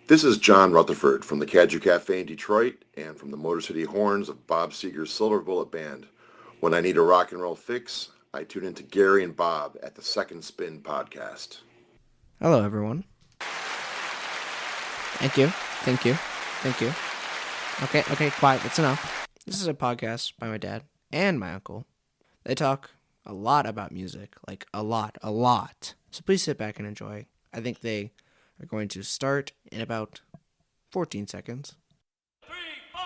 This is John Rutherford from the Cadieux Cafe in Detroit and from the Motor City Horns of Bob Seger's Silver Bullet Band. When I need a rock and roll fix, I tune into Gary and Bob at the Second Spin podcast. Hello, everyone. Thank you. Okay, quiet. That's enough. This is a podcast by my dad and my uncle. They talk a lot about music, like a lot. So please sit back and enjoy. I think they are going to start in about 14 seconds. 3, 4.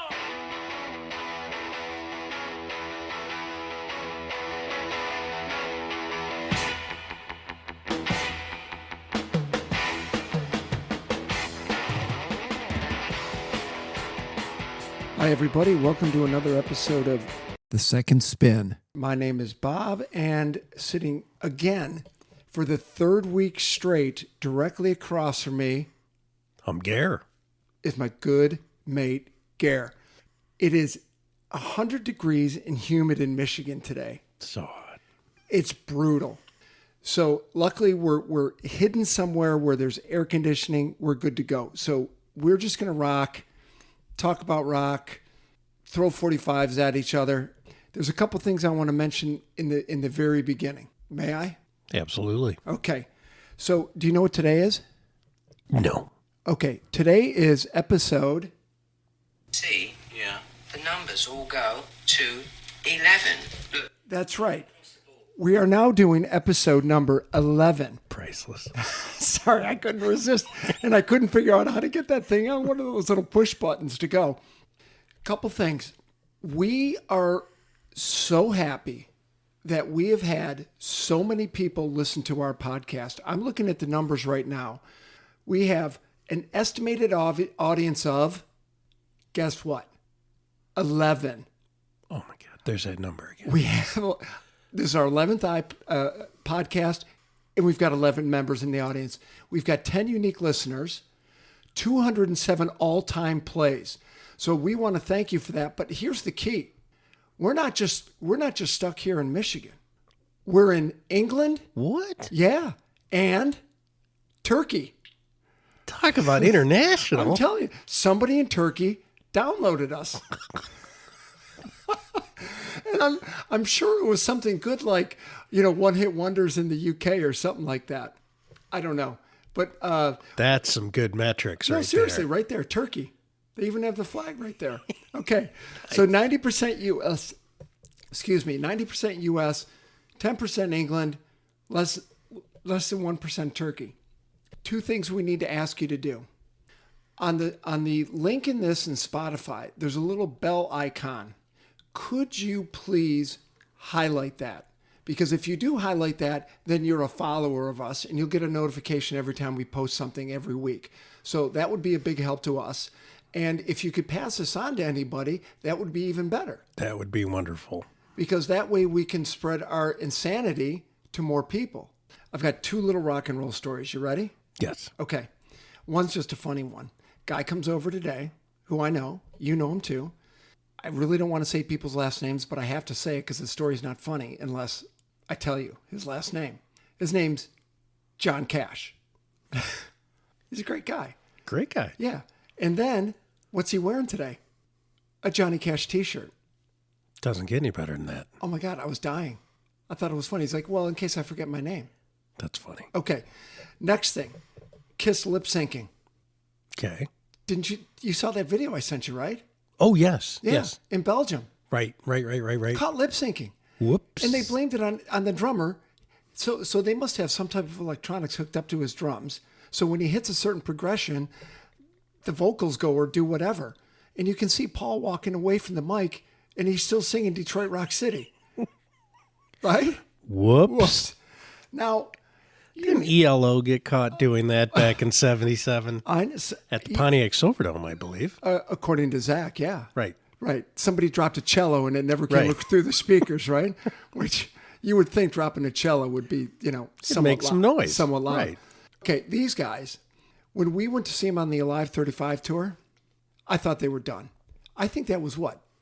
Hi, everybody. Welcome to another episode of The Second Spin. My name is Bob, and sitting again for the third week straight directly across from me I'm Gare. is my good mate, Gare. It is 100 degrees and humid in Michigan today. So hot. It's brutal. So luckily we're hidden somewhere where there's air conditioning. We're good to go. So we're just going to rock, talk about rock, throw 45s at each other. There's a couple things I want to mention in the very beginning. May I? Absolutely. Okay. So do you know what today is? No. Okay. Today is episode... See, the numbers all go to 11. Look. That's right. We are now doing episode number 11. Priceless. Sorry, I couldn't resist. And I couldn't figure out how to get that thing on one of those little push buttons to go. Couple things. We are so happy that we have had so many people listen to our podcast. I'm looking at the numbers right now. We have an estimated audience of, guess what? 11. Oh my God. There's that number again. We have, this is our 11th podcast, and we've got 11 members in the audience. We've got 10 unique listeners, 207 all-time plays. So we want to thank you for that. But here's the key. We're not just stuck here in Michigan. We're in England. What? Yeah. And Turkey. Talk about international. I'm telling you, somebody in Turkey downloaded us. And I'm sure it was something good like, one-hit wonders in the UK or something like that. I don't know. But That's some good metrics no, right seriously, there. right there, Turkey. They even have the flag right there. Okay. So 90% US, 90% US, 10% England, less than 1% Turkey. Two things we need to ask you to do. On the link in this in Spotify, there's a little bell icon. Could you please highlight that? Because if you do highlight that, then you're a follower of us and you'll get a notification every time we post something every week. So that would be a big help to us. And if you could pass this on to anybody, that would be even better. That would be wonderful. Because that way we can spread our insanity to more people. I've got two little rock and roll stories. You ready? Yes. Okay. One's just a funny one. Guy comes over today, who I know. You know him too. I really don't want to say people's last names, but I have to say it because the story's not funny unless I tell you his last name. His name's John Cash. He's a great guy. Great guy. Yeah. And then, what's he wearing today? A Johnny Cash t-shirt. Doesn't get any better than that. Oh my God, I was dying. I thought it was funny. He's like, well, in case I forget my name. That's funny. Okay. Next thing. Kiss lip syncing. Okay. Didn't you saw that video I sent you, right? Oh, yes. Yeah. Yes. In Belgium. Right. Caught lip syncing. Whoops. And they blamed it on the drummer. So they must have some type of electronics hooked up to his drums. So when he hits a certain progression, the vocals go or do whatever. And you can see Paul walking away from the mic and he's still singing Detroit Rock City. Right? Whoops. Now, Didn't ELO get caught doing that back in 77? At the Pontiac Silverdome, I believe. According to Zach, yeah. Right. Right. Somebody dropped a cello and it never came Right. through the speakers, right? Which you would think dropping a cello would be, somewhat make some noise. Somewhat loud. Right. Okay, these guys, when we went to see them on the Alive 35 tour, I thought they were done. I think that was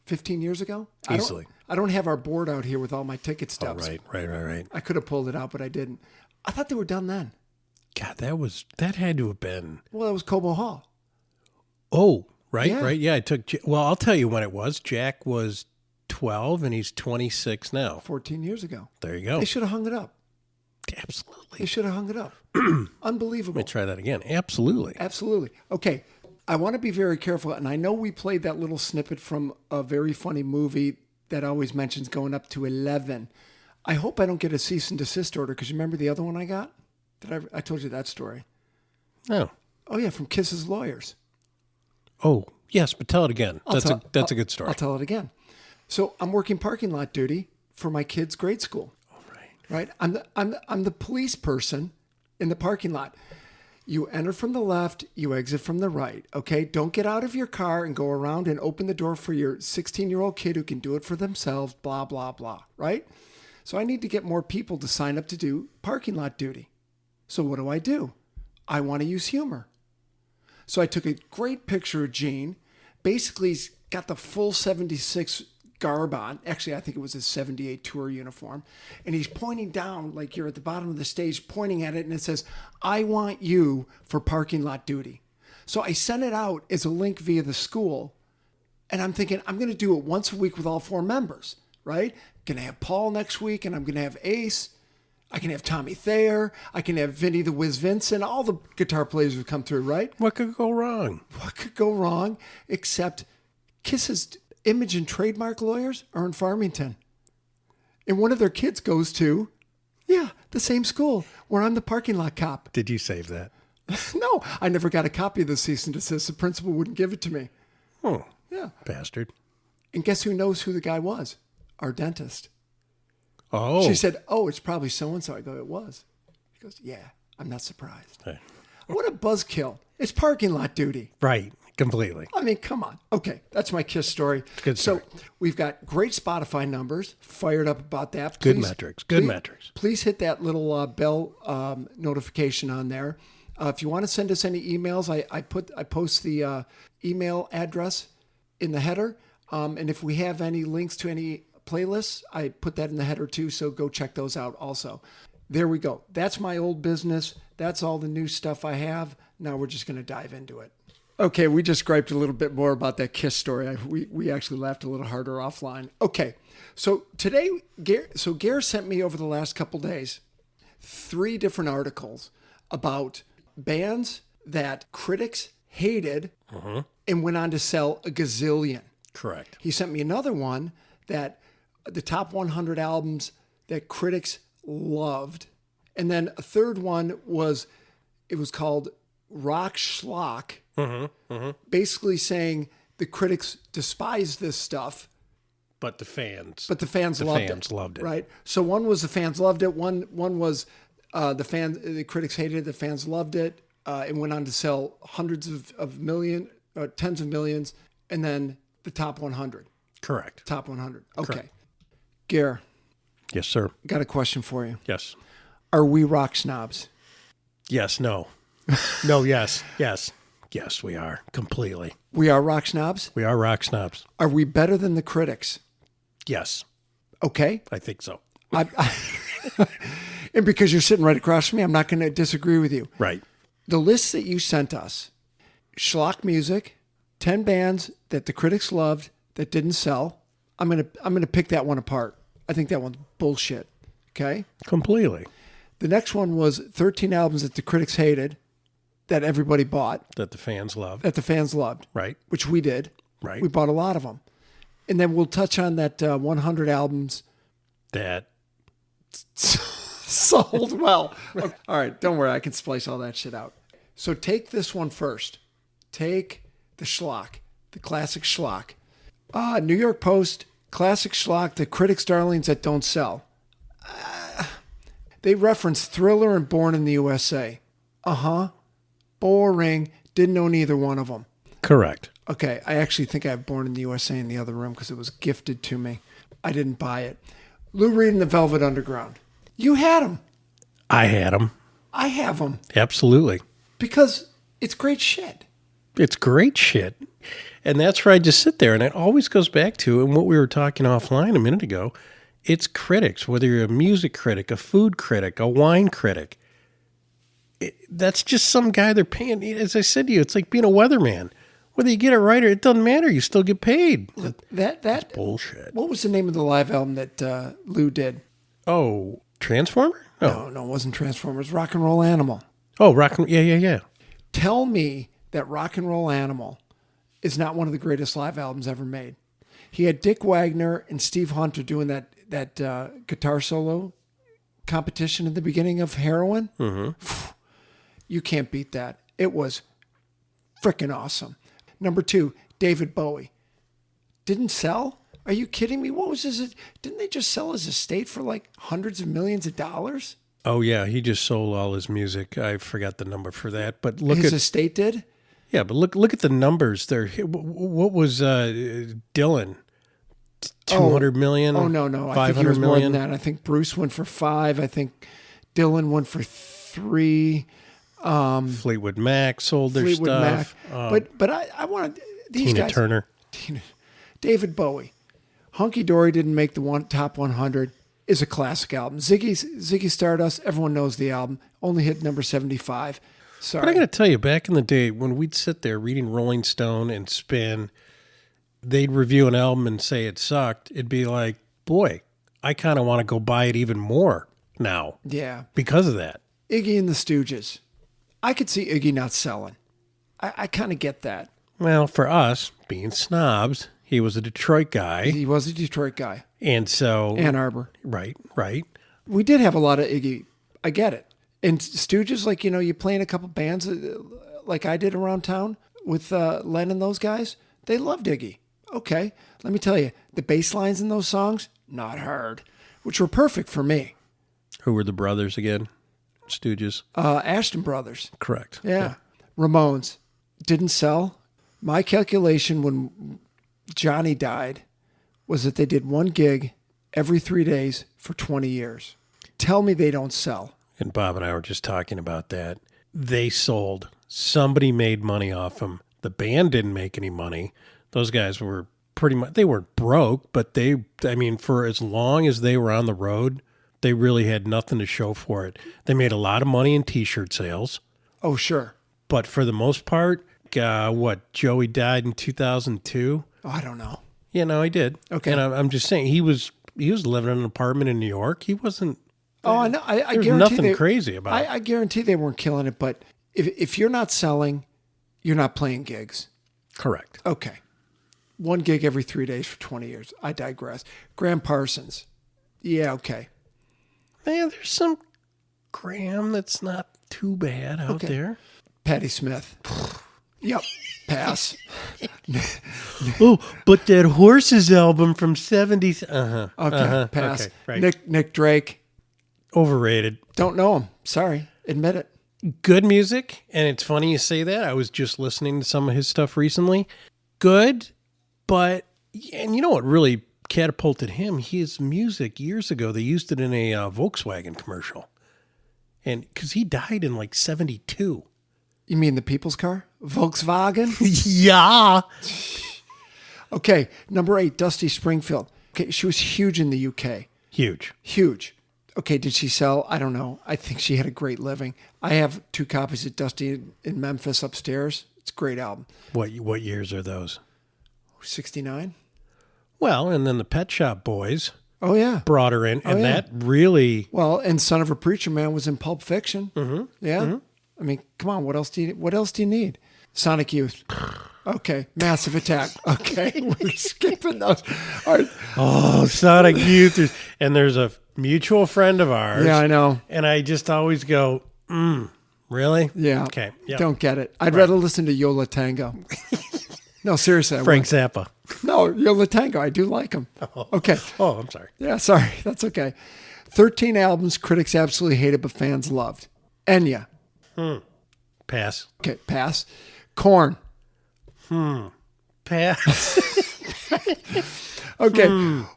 15 years ago? Easily. I don't have our board out here with all my ticket Oh, stubs. right. I could have pulled it out, but I didn't. I thought they were done then. God, that had to have been. Well, that was Cobo Hall. Oh, right, Yeah. right. Yeah, I took. Well, I'll tell you when it was. Jack was 12, and he's 26 now. 14 years ago. There you go. They should have hung it up. Absolutely. They should have hung it up. Unbelievable. Let me try that again. Absolutely. Absolutely. Okay. I want to be very careful. And I know we played that little snippet from a very funny movie that always mentions going up to 11. I hope I don't get a cease and desist order because you remember the other one I got? I told you that story. No. Oh, yeah, from Kiss's lawyers. Oh, yes, but tell it again. That's a good story. I'll tell it again. So I'm working parking lot duty for my kid's grade school. All right. Right? I'm the police person in the parking lot. You enter from the left, you exit from the right. Okay? Don't get out of your car and go around and open the door for your 16-year-old kid who can do it for themselves, blah, blah, blah. Right? So I need to get more people to sign up to do parking lot duty. So what do? I want to use humor. So I took a great picture of Gene. Basically, he's got the full 76 garb on. Actually, I think it was his 78 tour uniform. And he's pointing down, like you're at the bottom of the stage, pointing at it, and it says, I want you for parking lot duty. So I sent it out as a link via the school. And I'm thinking, I'm going to do it once a week with all 4 members, right? Going to have Paul next week, and I'm going to have Ace. I can have Tommy Thayer. I can have Vinny the Wiz Vincent. All the guitar players who come through, right? What could go wrong? What could go wrong except Kiss's image and trademark lawyers are in Farmington. And one of their kids goes to, the same school where I'm the parking lot cop. Did you save that? No, I never got a copy of the cease and desist. The principal wouldn't give it to me. Oh, Yeah. bastard. And guess who knows who the guy was? Our dentist. Oh. She said, it's probably so-and-so. I go, it was. He goes, yeah, I'm not surprised. Hey. What a buzzkill. It's parking lot duty. Right, completely. I mean, come on. Okay, that's my Kiss story. Good story. So we've got great Spotify numbers. Fired up about that. Good metrics. Good metrics. Please hit that little bell notification on there. If you want to send us any emails, I post the email address in the header. And if we have any links to any playlists, I put that in the header too. So go check those out also. There we go. That's my old business. That's all the new stuff I have. Now we're just going to dive into it. Okay, we just griped a little bit more about that Kiss story. We actually laughed a little harder offline. Okay, so today, Gare sent me over the last couple days 3 different articles about bands that critics hated and went on to sell a gazillion. Correct. He sent me another one that the top 100 albums that critics loved. And then a third one was called Rock Schlock, basically saying the critics despise this stuff, But the fans. loved it. Right. So one was the fans loved it. One was the critics hated it. The fans loved it. It went on to sell hundreds of million, tens of millions, and then the top 100. Correct. Top 100. Okay. Correct. Gare, Yes, sir. got a question for you. Yes. Are we rock snobs? Yes, no. No, yes. Yes. Yes, we are. Completely. We are rock snobs? We are rock snobs. Are we better than the critics? Yes, Okay. I think so. And because you're sitting right across from me, I'm not going to disagree with you. Right. The list that you sent us, schlock music, 10 bands that the critics loved that didn't sell. I'm gonna pick that one apart. I think that one's bullshit. Okay. Completely. The next one was 13 albums that the critics hated, that everybody bought, That the fans love. that the fans loved, Right. which we did. Right. We bought a lot of them. And then we'll touch on that 100 albums That. sold well. Okay. All right, don't worry. I can splice all that shit out. So take this one first. Take the schlock, the classic schlock. New York Post, classic schlock, the critics' darlings that don't sell. They reference Thriller and Born in the USA. Boring. Didn't own either one of them. Correct. Okay, I actually think I have Born in the USA in the other room because it was gifted to me. I didn't buy it. Lou Reed and the Velvet Underground. You had them. I had them. I have them Absolutely. because it's great shit. It's great shit. And that's where I just sit there. And it always goes back to, and what we were talking offline a minute ago, it's critics, whether you're a music critic, a food critic, a wine critic. That's just some guy they're paying. As I said to you, it's like being a weatherman. Whether you get it right or it doesn't matter. You still get paid. That Bullshit. What was the name of the live album that Lou did? Oh, Transformer? Oh, No, it wasn't Transformers. Rock and Roll Animal. oh, yeah. Tell me that Rock and Roll Animal is not one of the greatest live albums ever made. He had Dick Wagner and Steve Hunter doing that guitar solo competition at the beginning of Heroin. Mm-hmm. You can't beat that. It was freaking awesome. Number 2, David Bowie. Didn't sell? Are you kidding me? What was his? Didn't they just sell his estate for like hundreds of millions of dollars? Oh, yeah. He just sold all his music. I forgot the number for that. But look His at estate did? yeah, but look at the numbers there. What was Dylan? 200 million? Oh, no. I think he 500 was more than million? that. I think Bruce went for 5. I think Dylan went for 3. Fleetwood Mac sold their Fleetwood Mac. stuff. But I want these Tina guys. Turner. David Bowie. Hunky Dory didn't make the top 100. Is a classic album. Ziggy Stardust. Everyone knows the album. Only hit number 75. Sorry. But I got to tell you, back in the day when we'd sit there reading Rolling Stone and Spin, they'd review an album and say it sucked. It'd be like, boy, I kind of want to go buy it even more now Yeah. because of that. Iggy and the Stooges. I could see Iggy not selling. I kind of get that. Well, for us, being snobs, he was a Detroit guy. He was a Detroit guy. And so, Ann Arbor. right. We did have a lot of Iggy. I get it. And Stooges, like, you play in a couple bands like I did around town with Len and those guys. They loved Iggy. Okay. Let me tell you, the bass lines in those songs, not hard, which were perfect for me. Who were the brothers again? Stooges. Ashton Brothers. Correct. Yeah. Ramones didn't sell. My calculation when Johnny died was that they did one gig every 3 days for 20 years. Tell me they don't sell. And Bob and I were just talking about that. They sold. Somebody made money off them. The band didn't make any money. Those guys were pretty much, they weren't broke, but for as long as they were on the road, they really had nothing to show for it. They made a lot of money in T-shirt sales. Oh, sure. But for the most part, Joey died in 2002? Oh, I don't know. Yeah, no, he did. Okay. And I'm just saying, he was living in an apartment in New York. He wasn't. Oh, I know. I There's guarantee nothing crazy about it. I guarantee they weren't killing it, but if you're not selling, you're not playing gigs. Correct. Okay. One gig every 3 days for 20 years. I digress. Graham Parsons. Yeah, okay. Yeah, there's some Graham that's not too bad out Okay. there. Patti Smith. Yep. Pass. Oh, but that Horses album from 70s. Okay. Pass. Okay, right. Nick Drake. Overrated. Don't know him. Sorry. Admit it. Good music, and it's funny you say that. I was just listening to some of his stuff recently. Good, but, and you know what really catapulted him? His music years ago, they used it in a Volkswagen commercial. And because he died in like 72. You mean the people's car? Volkswagen? Yeah. Okay. Number 8, Dusty Springfield. Okay. She was huge in the UK. Huge. Huge. Okay, did she sell? I don't know. I think she had a great living. I have 2 copies of Dusty in Memphis upstairs. It's a great album. What years are those? 69? Well, and then the Pet Shop Boys Oh, yeah. brought her in, and yeah. that really, Well, and Son of a Preacher Man was in Pulp Fiction. Mm-hmm. Yeah. I mean, come on. What else do you need? Sonic Youth. Okay. Massive Attack. Okay. We're skipping those. All right. oh, Sonic Youth, and there's a mutual friend of ours. Yeah, I know. And I just always go, really? Yeah. Okay. Yeah. Don't get it. I'd rather listen to Yola Tango. No, seriously. I Frank would. Zappa. No, Yola Tango. I do like him. Okay. Oh, I'm sorry. Yeah, sorry. That's okay. 13 albums critics absolutely hated but fans loved. Enya. Pass. Okay, pass. Korn. Pass. Okay.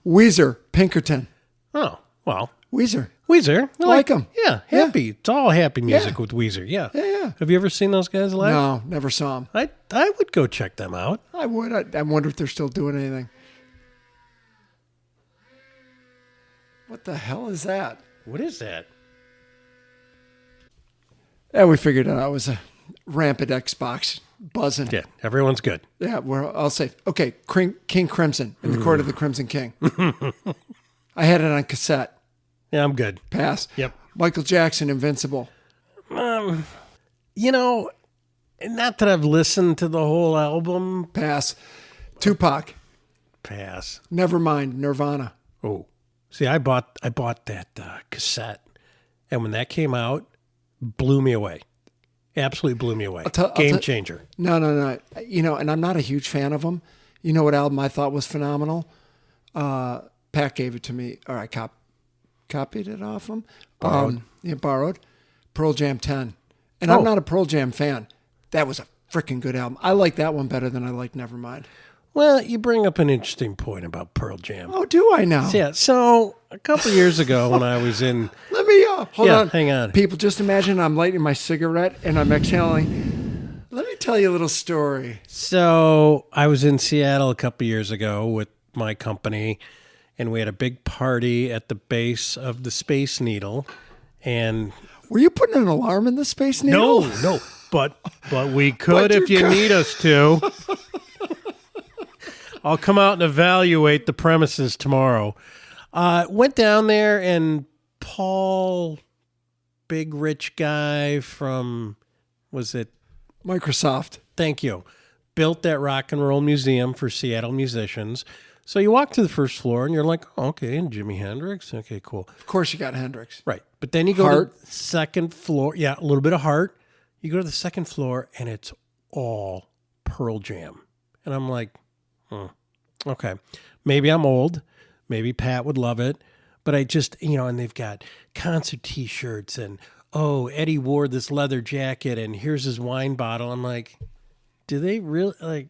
Weezer. Pinkerton. Oh, well. Weezer. Weezer. I Like 'em. Yeah, happy. It's all happy music Yeah. with Weezer. Yeah. Yeah. Have you ever seen those guys live? No, never saw him. I would go check them out. I would. I wonder if they're still doing anything. What the hell is that? What is that? Yeah, we figured it out. It was a rampant Xbox buzzing. Yeah, everyone's good. Yeah, we're all safe. Okay, King Crimson in the Court of the Crimson King. I had it on cassette. Yeah, I'm good. Pass. Yep. Michael Jackson, Invincible. You know, not that I've listened to the whole album. Pass. Tupac. Pass. Nevermind. Nirvana. Oh, see, I bought that cassette, and when that came out, blew me away. Absolutely blew me away. Game changer. No. You know, and I'm not a huge fan of them. You know what album I thought was phenomenal? Pat gave it to me, or I copied it off him. Borrowed. Pearl Jam 10. And I'm not a Pearl Jam fan. That was a freaking good album. I like that one better than I like Nevermind. Well, you bring up an interesting point about Pearl Jam. Oh, do I now? Yeah, so a couple years ago when I was in... Let me, hold on. Hang on. People, just imagine I'm lighting my cigarette and I'm exhaling. Let me tell you a little story. So I was in Seattle a couple years ago with my company, and we had a big party at the base of the Space Needle, and... Were you putting an alarm in the Space Needle? No, but we could if you need us to. I'll come out and evaluate the premises tomorrow. Went down there, and Paul, big rich guy from, was it? Microsoft. Thank you. Built that rock and roll museum for Seattle musicians. So you walk to the first floor, and you're like, oh, okay, and Jimi Hendrix? Okay, cool. Of course you got Hendrix. Right. But then you go Heart. to the second floor. Yeah, a little bit of Heart. You go to the second floor, and it's all Pearl Jam. And I'm like, okay. Maybe I'm old. Maybe Pat would love it. But I just, and they've got concert T-shirts, and, oh, Eddie wore this leather jacket, and here's his wine bottle. I'm like, do they really,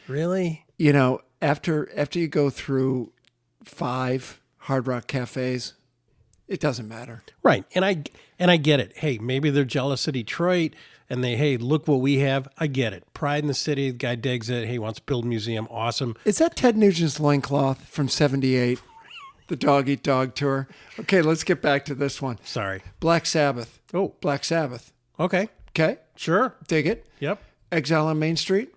really? You know, after you go through 5 Hard Rock cafes, it doesn't matter. Right. And I get it. Hey, maybe they're jealous of Detroit and hey, look what we have. I get it. Pride in the city, the guy digs it. Hey, he wants to build a museum. Awesome. Is that Ted Nugent's loincloth from 78? The Dog Eat Dog tour? Okay, let's get back to this one. Sorry. Black Sabbath. Oh. Black Sabbath. Okay. Okay? Sure. Dig it. Yep. Exile on Main Street.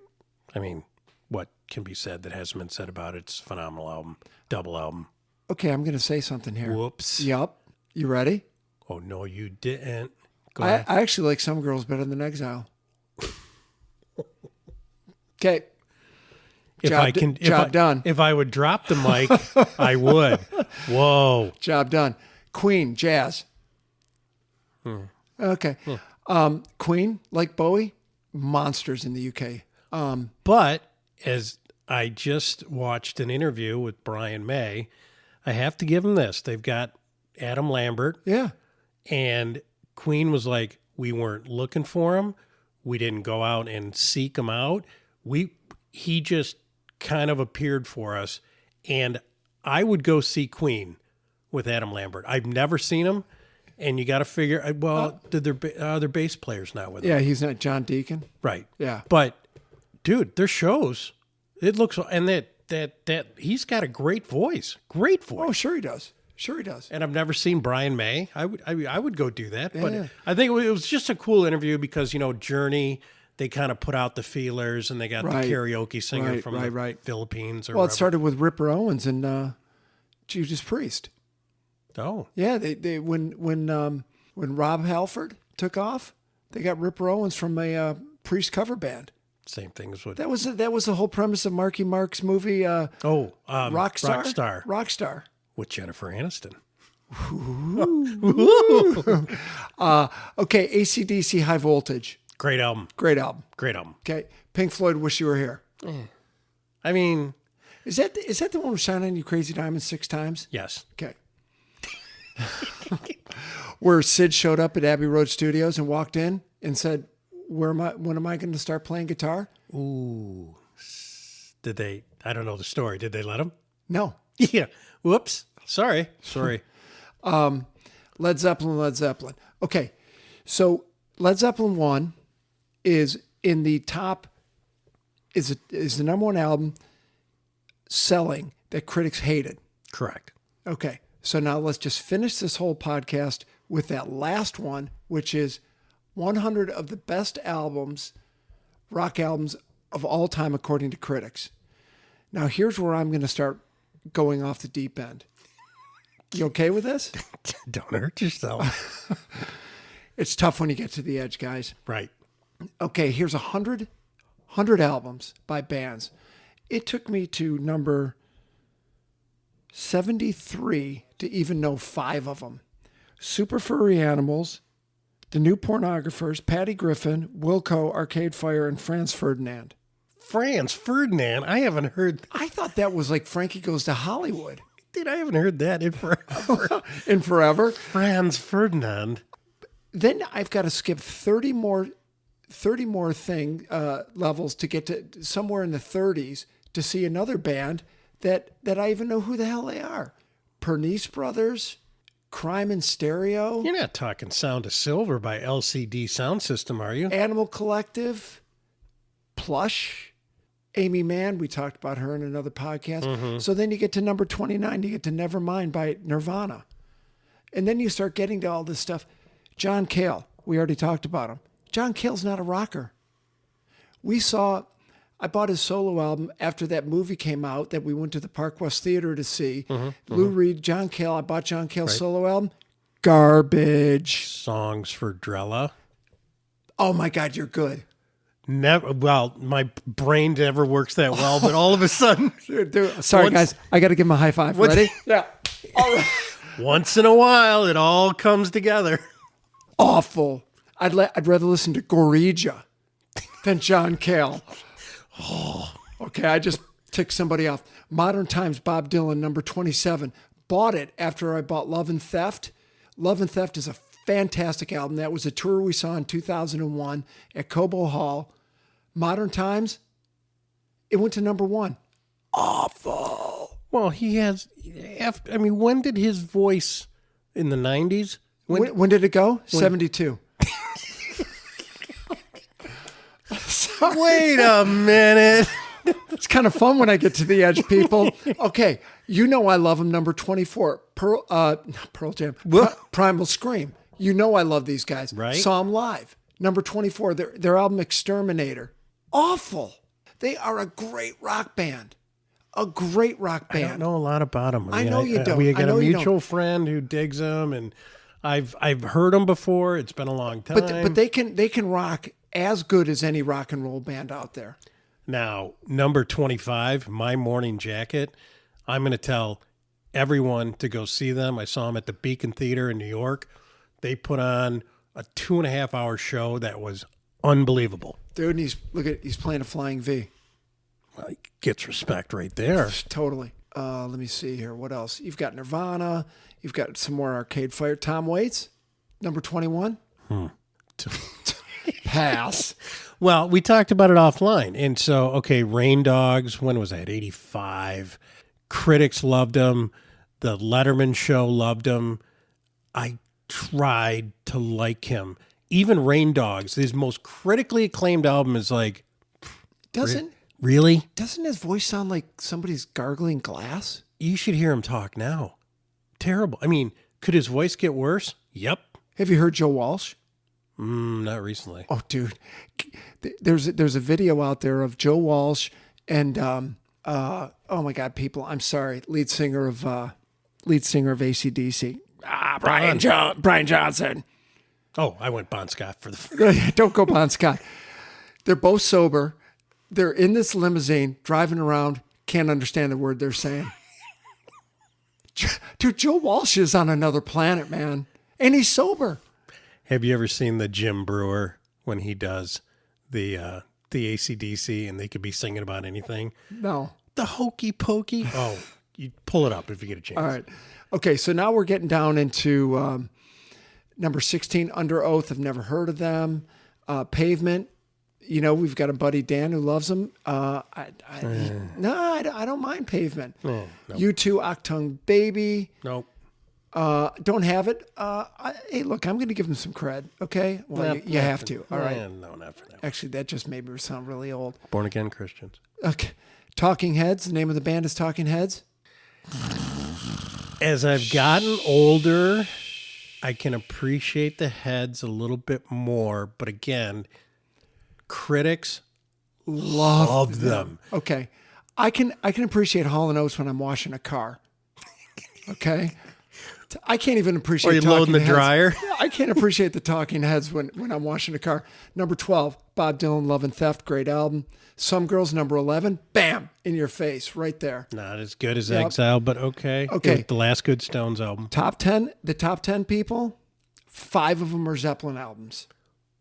I mean, what can be said that hasn't been said about it? It's a phenomenal album. Double album. Okay, I'm going to say something here. Whoops. Yup. You ready? Oh, no, you didn't. Go I ahead. actually like Some Girls better than Exile. Okay. Job done. If I would drop the mic, I would. Whoa. Job done. Queen, jazz. Okay. Queen, like Bowie, monsters in the UK. But as I just watched an interview with Brian May, I have to give him this. They've got Adam Lambert, Yeah. and Queen was like, we weren't looking for him. We didn't go out and seek him out. He just kind of appeared for us, and I would go see Queen with Adam Lambert. I've never seen him, and you got to figure. Did their bass players not with him? Yeah, he's not John Deacon. Right. Yeah. But dude, their shows, it looks, and that he's got a great voice. Great voice. Oh, sure he does. Sure he does. And I've never seen Brian May. I would go do that. But Yeah. I think it was just a cool interview because, Journey, they kind of put out the feelers, and they got Right. the karaoke singer Right, from right, the right. Philippines. Or Well, it wherever. started with Ripper Owens and Judas Priest. Oh, Yeah, they when Rob Halford took off, they got Ripper Owens from a Priest cover band. same thing as what. That was the whole premise of Marky Mark's movie Rockstar. Rockstar. With Jennifer Aniston. Okay, AC/DC High Voltage. Great album. Great album. Great album. Okay, Pink Floyd Wish You Were Here. I mean, Is that the one with Shine On You Crazy Diamond 6 times? yes. Okay. Where Sid showed up at Abbey Road Studios and walked in and said, when am I going to start playing guitar? Ooh. Did they? I don't know the story. Did they let him? No. Yeah. Whoops. Sorry. Led Zeppelin. Okay. So Led Zeppelin 1 is in the top, is the number one album selling that critics hated. Correct. Okay. So now let's just finish this whole podcast with that last one, which is 100 of the best albums rock albums of all time according to critics. Now, here's where I'm going to start going off the deep end. You okay with this? Don't hurt yourself. It's tough when you get to the edge, guys. Right. Okay, here's 100 albums by bands. It took me to number 73 to even know 5 of them. Super Furry Animals, The New Pornographers, Patty Griffin, Wilco, Arcade Fire, and Franz Ferdinand. Franz Ferdinand. I haven't heard. I thought that was like Frankie Goes to Hollywood. Dude, I haven't heard that in forever. In forever. Franz Ferdinand. Then I've got to skip 30 more levels to get to somewhere in the 30s to see another band that I even know who the hell they are. Pernice Brothers, Crime in Stereo, You're not talking Sound of Silver by LCD Sound System, are you? Animal Collective, Plush, Amy Mann. We talked about her in another podcast. So then you get to number 29, you get to Nevermind by Nirvana. And then you start getting to all this stuff. John Cale, we already talked about him. John Cale's not a rocker. I bought his solo album after that movie came out that we went to the Park West Theater to see. Lou Reed, John Cale. I bought John Cale's solo album. Garbage. Songs for Drella. Oh my God, you're good. Never. Well, my brain never works that well, but all of a sudden, Sorry, Once- guys. I got to give him a high five. Ready? Yeah. once in a while, it all comes together. Awful. I'd rather listen to Gorija than John Cale. Okay, I just ticked somebody off. Modern Times, Bob Dylan, number 27. Bought it after I bought Love and Theft. Love and Theft is a fantastic album. That was a tour we saw in 2001 at Cobo Hall. Modern Times, it went to number 1. Awful. Well, he has. I mean, when did his voice in the 90s? When did it go? 72. Wait a minute. It's kind of fun when I get to the edge, people. Okay, you know I love them. Number 24, Pearl Jam, Primal Scream. You know I love these guys. Right. Saw them live. Number 24, their album Exterminator. Awful. They are a great rock band. A great rock I band. don't know a lot about him. I know you don't. We I got a know you mutual don't. friend who digs him, and I've heard him before. It's been a long time. But they can rock as good as any rock and roll band out there. Now, number 25, My Morning Jacket. I'm going to tell everyone to go see them. I saw them at the Beacon Theater in New York. They put on a 2.5-hour show that was unbelievable. Dude, and he's playing a flying V. Well, he gets respect right there. Totally. Let me see here. What else? You've got Nirvana. You've got some more Arcade Fire. Tom Waits, number 21. Pass. Well, we talked about it offline. And so, okay, Rain Dogs, when was that? 85. Critics loved him. The Letterman show loved him. I tried to like him. Even Rain Dogs, his most critically acclaimed album is like, Doesn't really? his voice sound like somebody's gargling glass? You should hear him talk now. Terrible. I mean, could his voice get worse? Yep. Have you heard Joe Walsh? Not recently. Oh, dude, there's a video out there of Joe Walsh and oh my God, people, I'm sorry, lead singer of AC/DC. Brian Johnson. Oh, I went Bon Scott for the. Don't go Bon Scott. They're both sober. They're in this limousine driving around. Can't understand the word they're saying. Dude, Joe Walsh is on another planet, man, and he's sober. Have you ever seen the Jim Brewer when he does the AC/DC and they could be singing about anything? No. The hokey pokey. Oh, you pull it up if you get a chance. All right. Okay, so now we're getting down into number 16, Under Oath. I've never heard of them. Pavement. You know, we've got a buddy, Dan, who loves them. I don't mind Pavement. U2, Octung Baby. Nope. Don't have it. Hey, look, I'm going to give them some cred, okay? Well, you have to. All right. No, not for that. Actually, that just made me sound really old. Born again Christians. Okay. Talking Heads. The name of the band is Talking Heads. As I've gotten older, I can appreciate the Heads a little bit more. But again, critics Love them. Okay. I can appreciate Hall & Oates when I'm washing a car. Okay. I can't even appreciate Or you loading Talking the Heads. dryer. I can't appreciate the Talking Heads when I'm washing a car. Number 12, Bob Dylan, Love and Theft, great album. Some Girls, number 11, bam, in your face, right there. Not as good as Yep. Exile, but okay. Okay. It was the last good Stones album. Top 10, the top 10 people, 5 of them are Zeppelin albums.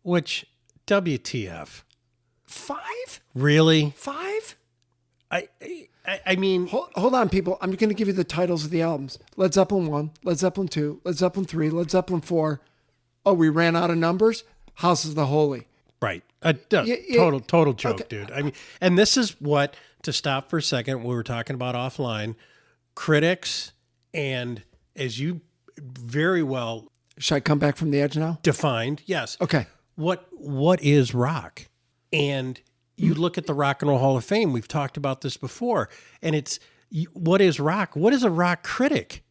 Which, WTF? 5? Really? 5? I mean, Hold on, people. I'm going to give you the titles of the albums. Led Zeppelin 1, Led Zeppelin 2, Led Zeppelin 3, Led Zeppelin 4. Oh, we ran out of numbers? House of the Holy. right. yeah. Total joke, Okay. dude. I mean, and this is what, to stop for a second, we were talking about offline, critics, and as you very well Should I come back from the edge now? defined, yes. Okay. What is rock? And you look at the Rock and Roll Hall of Fame. We've talked about this before, and it's what is rock? What is a rock critic?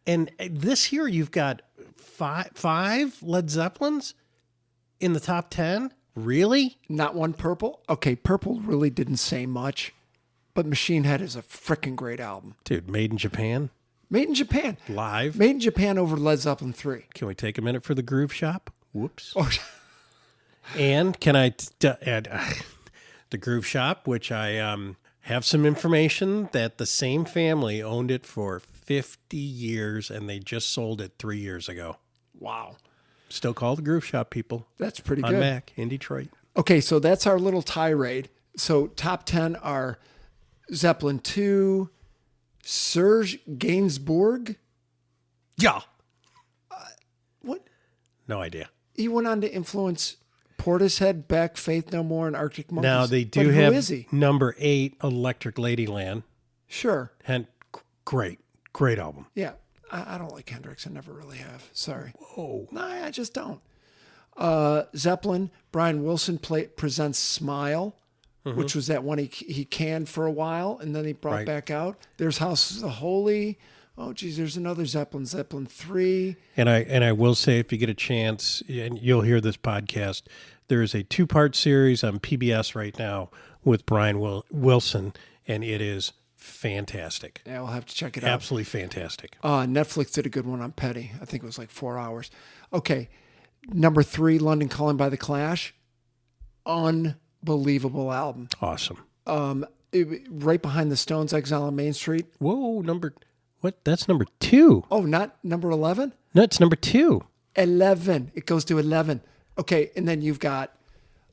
And this year you've got five Led Zeppelins in the top 10. Really? Not one Purple? Okay, Purple really didn't say much, but Machine Head is a freaking great album. Dude, Made in Japan, Made in Japan. live. Made in Japan over Led Zeppelin 3. Can we take a minute for the Groove Shop? Whoops. Oh, And can I add the Groove Shop, which I have some information that the same family owned it for 50 years and they just sold it 3 years ago. wow. Still called the Groove Shop, people. That's pretty On good. Mac in Detroit. Okay, so that's our little tirade. So top 10 are Zeppelin 2, Serge Gainsbourg. Yeah. What? No idea. He went on to influence Portishead, Beck, Faith No More, and Arctic Monkeys. Now they But do who have is he? number 8, Electric Ladyland. Sure. And great album. Yeah. I don't like Hendrix. I never really have. Sorry. Oh, No, I just don't. Zeppelin, Brian Wilson presents Smile, which was that one he canned for a while and then he brought Right. back out. There's House of the Holy. Oh, geez, there's another Zeppelin, Zeppelin 3. And I will say, if you get a chance, and you'll hear this podcast, there is a 2-part series on PBS right now with Brian Wilson, and it is fantastic. Yeah, we'll have to check it out. Absolutely fantastic. Netflix did a good one on Petty. I think it was like 4 hours. Okay. Number 3, London Calling by the Clash. Unbelievable album. Awesome. Right behind the Stones, Exile on Main Street. Whoa, what? That's number 2. Oh, not number 11? No, it's number 2. 11. It goes to 11. Okay, and then you've got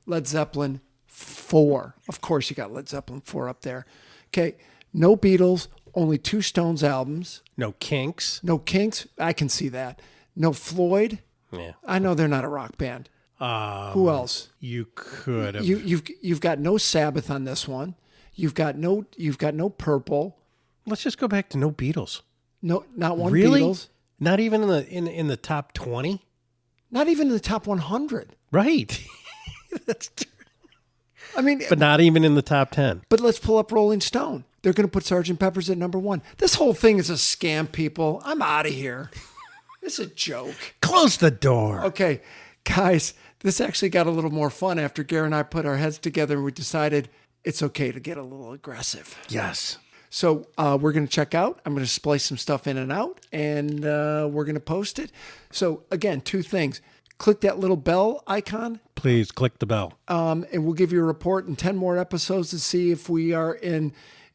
Led Zeppelin 4. Of course, you got Led Zeppelin 4 up there. Okay, no Beatles, only 2 Stones albums. No Kinks. No Kinks. I can see that. No Floyd. Yeah. I know they're not a rock band. Who else? You could have. You've got no Sabbath on this one. You've got no Purple. Let's just go back to no Beatles. No, not one Really? Beatles. Not even in the top 20? Not even in the top 100. Right. That's true. I mean, But not even in the top 10. but let's pull up Rolling Stone. They're going to put Sgt. Pepper's at number 1. This whole thing is a scam, people. I'm out of here. It's a joke. Close the door. Okay, guys, this actually got a little more fun after Gary and I put our heads together and we decided it's okay to get a little aggressive. Yes. So we're going to check out. I'm going to splice some stuff in and out, and we're going to post it. So again, 2 things. Click that little bell icon, Please click the bell. and we'll give you a report in 10 more episodes to see if we are in,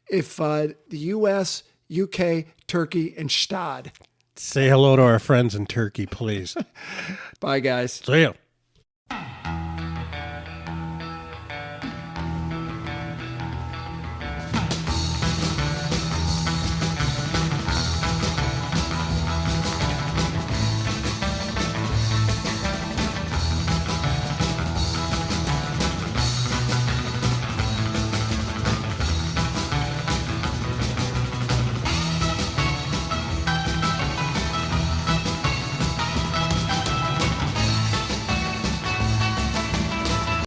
the U.S., UK, Turkey, and Stad. Say hello to our friends in Turkey, please. Bye, guys. See ya.